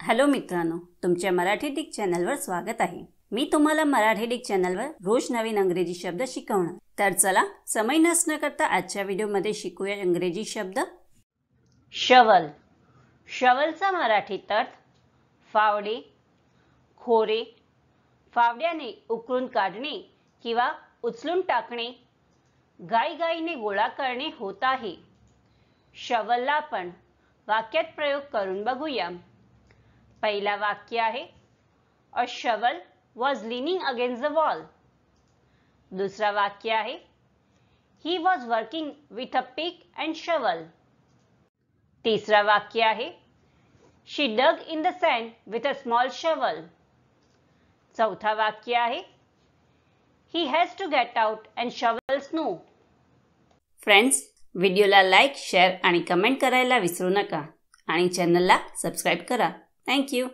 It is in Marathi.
हॅलो मित्रांनो, तुमच्या मराठी डिक चॅनलवर स्वागत आहे। मी तुम्हाला मराठी डिक चॅनलवर रोज नवीन इंग्रजी शब्द शिकवणार। तर चला समय नष्ट न करता आजच्या व्हिडिओमध्ये शिकूया इंग्रजी शब्द। शवल। शवलचा मराठीत अर्थ फावडे, खोरे, फावड्याने उकरून काढणे किंवा उचलून टाकणे, घाईघाईने गोळा करणे होत आहे। शवलला आपण वाक्यात प्रयोग करून बघूया। पहिला वाक्य आहे a shovel was leaning against the wall. दुसरा वाक्य आहे he was working with a pick and shovel. तिसरा वाक्य आहे she dug in the sand with a small shovel. चौथा वाक्य आहे he has to get out and shovel snow. Friends, व्हिडिओला लाईक, शेअर आणि कमेंट करायला विसरू नका आणि चॅनलला सबस्क्राईब करा। Thank you.